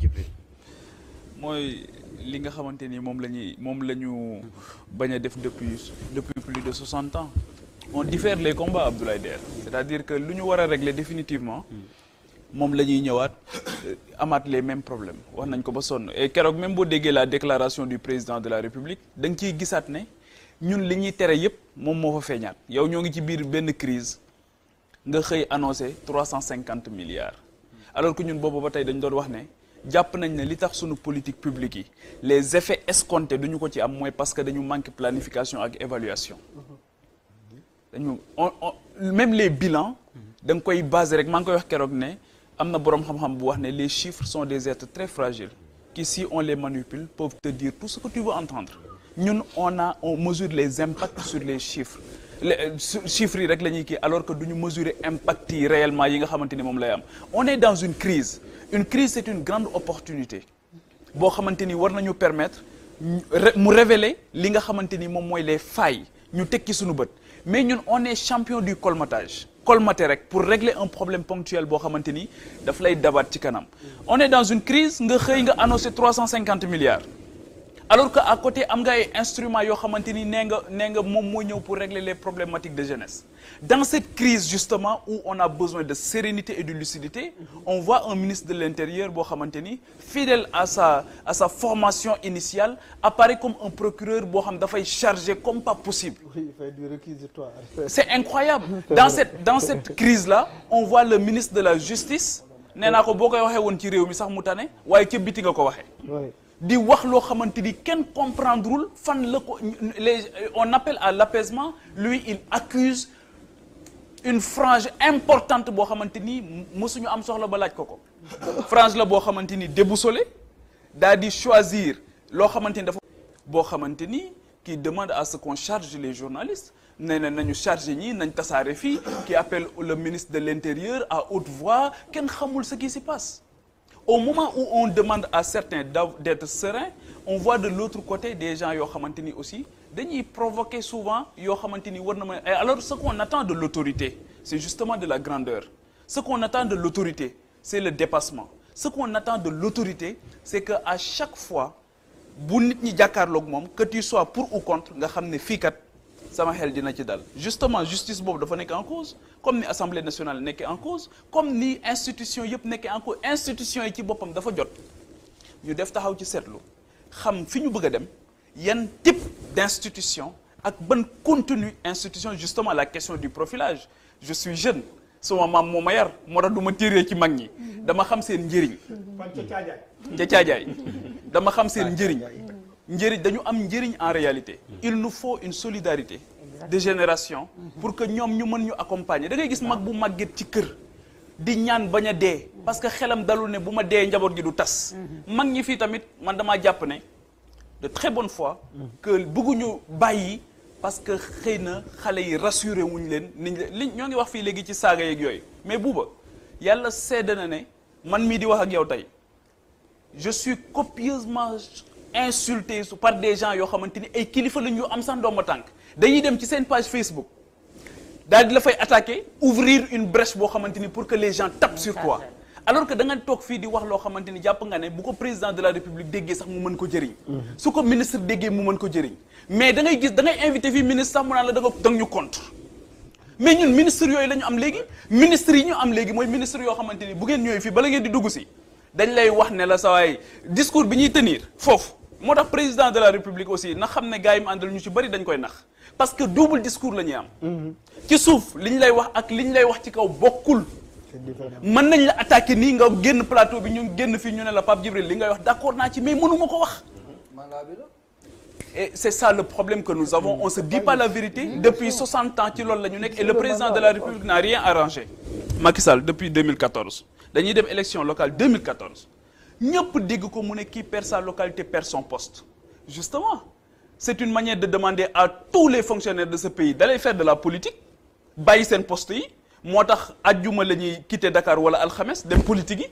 discipline. mooy li nga xamante ni moom la ñu bañ a def depuis plus de 60 ans. On diffère les combats, Abdoulaye Der. C'est-à-dire que lu ñu war a régler définitivement moom la ñuy ñëwaat amaat les mêmes problèmes wax nañ ko ba sonn et keroog même boo déggee la déclaration du président de la République da nga ciy gisaat ne ñun li ñuy tere yépp moom moo fa feeñaat yow ñoo ngi ci biir benn crise nga xëy annoncé 350 milliards alors que ñun boobu ba tey dañ doon wax ne jàpp nañ ne li tax sunu politique publique yi les effets escomptés duñu ko ci am mooy parce que dañu manque planification ak évaluation dañu même les bilans da nga koy basé rek maa ngi koy wax keroog ne am na boroom xam-xam bu wax ne les chiffres sont des êtres très fragiles qui si on les manipule peuvent te dire tout ce que tu veux entendre ñun on mesure les impacts sur les chiffres chiffres yi rek la ñuy kii alors que duñu mesurer impact yi réellement yi nga xamante ni moom lay am on est dans une crise c'est une grande opportunité boo xamante ni war nañu permettre mu révéler li nga xamante ni moom mooy les failles ñu tekki suñu bët mais ñun on est champion du colmatage colmater rek pour régler un problème ponctuel boo xamante ni daf lay dabaat ci kanam on est dans une crise nga xëy nga annoncé 350 milliards alors que à côté am nga ay instruments yoo xamante ni nee nga moom moo ñëw pour régler les problématiques de jeunesse dans cette crise justement où on a besoin de sérénité et de lucidité on voit un ministre de l'Intérieur boo xamante ni fidèle à sa formation initiale apparaît comme un procureur boo xam dafay chargé comme pas possible. Oui, il fait du réquisitoire. C'est incroyable dans cette crise là on voit le ministre de la justice nee naa ko boo koy waxee woon ci réew mi sax mu tane waaye ca biti nga ko waxee. di wax loo xamante ni kenn comprendrewul fan la ko on appelle à l'apaisement lui il accuse une frange importante boo xamante ni mosuñu am soxla ba laaj ko frange la boo xamante ni déboussolé daal di choisir loo xamante ni dafa boo xamante ni qui demande à ce qu'on charge les journalistes nee na nañu chargé ñi nañ tasaare fii qui appelle le ministre de l'Intérieur à haute voix kenn xamul ce qui s'y passe. Au moment où on demande à certains d'être sereins, on voit de l'autre côté des gens yoo xamante ni aussi dañuy provoquer souvent yoo xamante ni war na mën alors ce qu'on attend de l'autorité c'est justement de la grandeur ce qu'on attend de l'autorité c'est le dépassement ce qu'on attend de l'autorité c'est que à chaque fois bu nit ñi jàkkaarloog moom que tu sois pour ou contre nga xam ne fii kat sama xel dina ci dal justement justice boobu dafa nekk en cause comme ni assemblée nationale nekkee en cause comme ni institution yëpp nekkee en cause institution yi ci boppam dafa jot ñu def taxaw ci seetlu xam fi ñu bëgg a dem yan type d'institution ak ban contenu institution justement la question du profilage je suis jeune sama maam moo ma yar moo tax du ma téeree ci mag ñi dama xam seen njëriñ ca caajaay dama xam seen njëriñ dañu am njëriñ en réalité il nous faut une solidarité de génération pour que ñoom ñu mën ñu accompagner da ngay gis mag bu màgget ci kër di ñaan bañ a dee parce que xelam dalul ne bu ma dee njaboot gi du tas mag ñi fii tamit man damaa jàpp ne de très bonne foi que bëgguñu bàyyi parce que xëy na xale yi rassuré wuñ leen li ñoo ngi wax fii léegi ci saaga yeeg yooyu mais buuba yàlla sedd na ne man mii di wax ak yow tey je suis copieusement insulté par des gens yoo xamante ni ay kilifa la ñu am sax ndomba tànk dañuy dem ci seen page Facebook daal di la fay attaquer ouvrir une brèche boo xamante ni pour que les gens tapent sur toi alors que da nga toog fii di wax loo xamante ni jàpp nga ne bu ko président de la République déggee sax mu mën ko jëriñ su ko ministre déggee mu mën ko jëriñ mais da ngay gis da ngay invité fii ministre sax mu naan la da nga ñu contre mais ñun ministre yooyu la ñu am léegi ministre yi ñu am léegi mooy ministre yoo xamante ni bu ngeen ñëwee fii bala ngeen di dugg si dañ lay wax ne la sa waay discours bi ñuy tenir foofu moo tax président de la République aussi na xam ne gars yi mu àndal ñu ci bëri dañ koy nax parce que double discours la ñuy am ci suuf li ñu lay wax ak li ñu lay wax ci kaw bokkul mën nañ la attaquer nii nga génn plateau bi ñu génn fii ñu ne la Pape Djibril li ngay wax d'accord naa ci mais mënuma ko wax et c'est ça le problème que nous avons on se dit pas la vérité depuis 60 ans ci loolu la ñu nekk et le président de la République n'a rien arrangé Macky Sall depuis 2014 dañuy dem élection locale 2014 ñëpp dégg ko mu ne qui perd sa localité perd son poste justement c'est une manière de demander à tous les fonctionnaires de ce pays d'aller faire de la politique bàyyi seen poste yi moo tax ajjuma la ñuy quitter Dakar wala alxames dem politique yi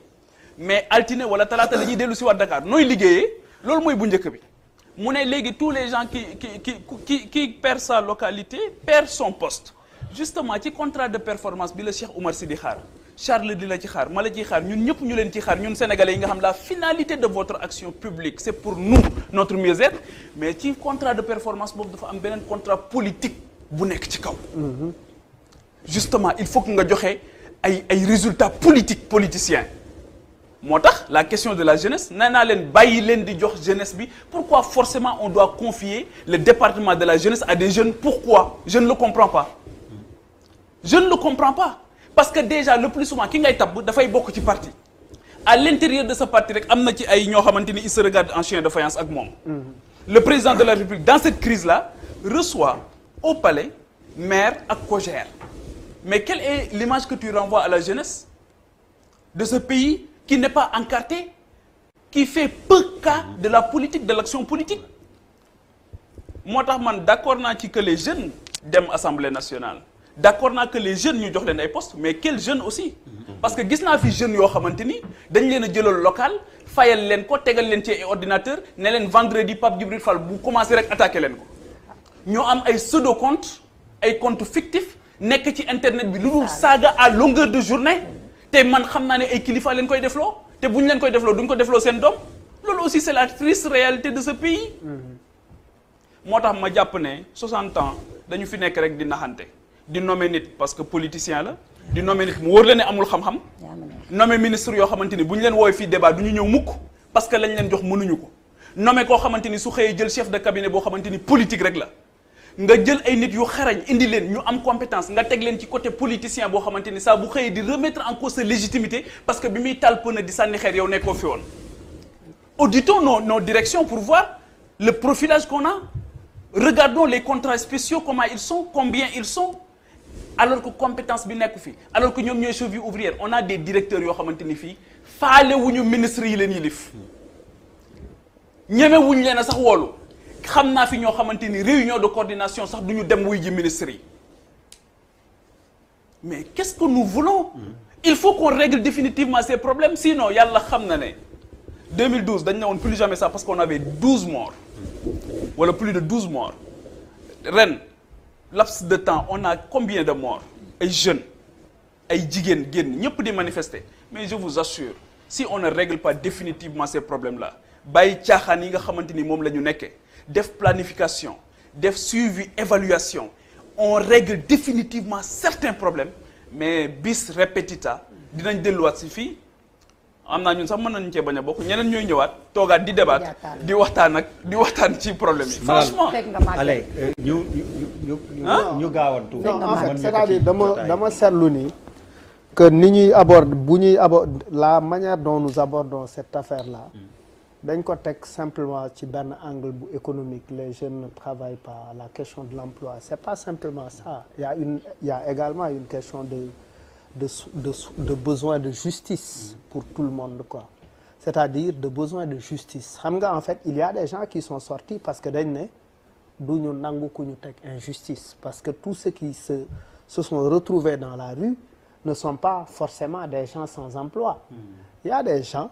mais altine wala talaata la ñuy dellu si waat Dakar nooy liggéeyee loolu mooy bu njëkk bi mu ne léegi tous les gens qui perd sa localité perd son poste justement ci contrat de performance bi la Cheikh Oumar Sy di xaar Charles di la ci xaar ma la ciy xaar ñun ñëpp ñu leen ci xaar ñun sénégalais yi nga xam la finalité de votre action publique c'est pour nous notre mieux-être mais ci contrat de performance boobu dafa am beneen contrat politique bu nekk ci kaw. justement il faut que nga joxe ay résultats politiciens. moo tax la question de la jeunesse nee naa leen bàyyi leen di jox jeunesse bi pourquoi forcément on doit confier le département de la jeunesse à des jeunes pourquoi je ne le comprends pas je ne le comprends pas parce que déjà le plus souvent ki ngay tabb dafay bokk ci parti à l'intérieur de ce parti rek am na ci ay ñoo xamante ni il se regarde en chien de faïence ak moom le président de la République dans cette crise là reçoit au palais maire ak cogère mais quelle est l'image que tu renvoies à la jeunesse de ce pays qui n'est pas encarté, qui fait peu cas de la politique, de l'action politique. Moi, d'accord que les jeunes dem Assemblée nationale, d'accord que les jeunes ñu jox leen ay postes, mais quels jeunes aussi? Parce que gis naa fi jeunes yoo xamante ni dañ leen a jëlal local fayal leen ko tegal leen ci ay ordinateur ne leen vendredi Pape Djibril Fall bu commencé rek attaqué leen ko. ñoo am ay pseudo comptes ay comptes fictifs nekk ci internet bi lu dul saaga à longueur de journée. te man xam naa ne ay kilifa leen koy defloo te bu ñu leen koy defloo duñ ko defloo seen doom loolu aussi c'est la triste réalité de ce pays. moo tax ma jàpp ne 60 ans dañu fi nekk rek di naxante di nommer nit parce que politicien la di nommer nit mu wóor la ne amul xam-xam. nommer ministre yoo xamante ni bu ñu leen woowee fii débat du ñu ñëw mukk parce que lañ leen jox mënuñu ko nommer koo xamante ni su xëyee jël chef de cabinet boo xamante ni politique rek la. nga jël ay nit yu xarañ indi leen ñu am compétence nga teg leen ci côté politicien boo xamante ni saa bu xëyee di remettre en cause sa légitimité parce que bi muy taal pneu di sànni xeer yow nekkoo fi woon. auditons nos directions pour voir le profilage qu'on a regardons les contrats spéciaux comment ils sont combien ils sont alors que compétence bi nekku fi alors que ñoom ñooy cheville ouvrière on a des directeurs yoo xamante ni fii faale wuñu ministres yi leen yilif ñeme wuñu leen a sax woolu xam naa fi ñoo xamante ni réunion de coordination sax du ñu dem wuy ji ministres yi mais qu'est-ce que nous voulons il faut qu'on règle définitivement ces problèmes sinon yàlla xam na ne 2012 dañ ne woon plus jamais ça parce qu'on avait 12 morts wala plus de 12 morts ren laps de temps on a combien de morts ay jeunes ay jigéen génn ñëpp di manifester mais je vous assure si on ne règle pas définitivement ces problèmes là bàyyi caaxaan yi nga xamante ni moom la ñu nekkee def planification def suivi évaluation on règle définitivement certains problèmes mais bis repetita dinañ delluwaat si fii am naa ñun sax mën nañu cee bañ a bokk ñeneen ñooy ñëwaat toogaat di débat di waxtaan ci problème yi franchement allez ñu gaawantu en fait c'est-à-dire dama seetlu ni que ni ñuy bu ñuy aborde la manière dont nous abordons cette affaire là dañ ko teg simplement ci benn angle bu économique les jeunes ne travaillent pas la question de l'emploi c'est pas simplement ça il y a également une question de besoin de justice pour tout le monde quoi c'est-à-dire de besoin de justice xam nga en fait il y a des gens qui sont sortis parce que dañ ne du ñu nangu ku ñu teg injustice parce que tous ceux qui se sont retrouvés dans la rue ne sont pas forcément des gens sans emploi il y a des gens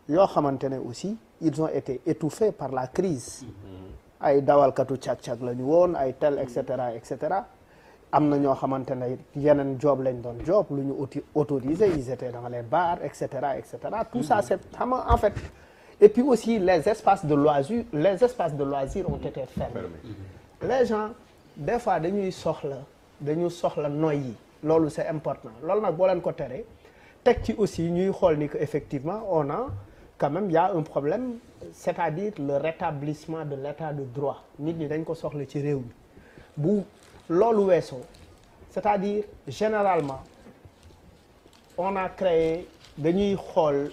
yoo xamante ne aussi ils ont été étouffés par la crise ay dawalkatu cag-cag la ñu woon ay tel et cetera am na ñoo xamante ne yeneen job lañ doon job lu ñu autorisé ils étaient dans les bars et cetera tout ça c'est xam nga en fait et puis aussi les espaces de loisirs ont été fermés les gens des fois dañu soxla noyyi loolu c'est important loolu nag boo leen ko teree teg ci aussi ñuy xool ni que effectivement on a quand même il y a un problème c'est-à-dire le rétablissement de l'état de droit nit ñi dañ ko soxla ci réew mi bu loolu weesoo c'est-à-dire généralement on a créé dañuy xool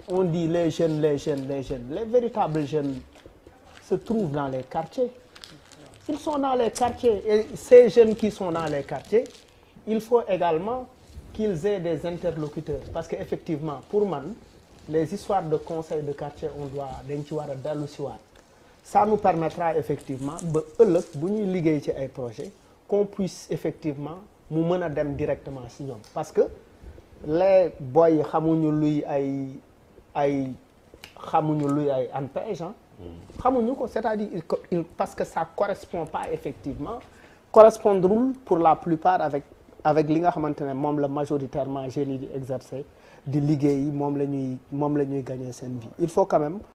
on dit les jeunes les véritables jeunes se trouvent dans les quartiers ils sont dans les quartiers et ces jeunes qui sont dans les quartiers il faut également qu'ils aient des interlocuteurs parce que effectivement pour man les histoires de conseil de quartier dañ ci war a dellu si waat ça nous permettra effectivement ba ëllëg bu ñuy liggéey ci ay projets qu'on puisse effectivement mu mën a dem directement si ñoom parce que les boys xamuñu luy ay ANPEJ xamuñu ko c'est-à-dire parce que ça correspond pas effectivement correspondrul pour la plupart avec avec li nga xamante ne moom la majoritairement jeunes yi di exercer di liggéey moom la ñuy gagner seen vie il faut quand même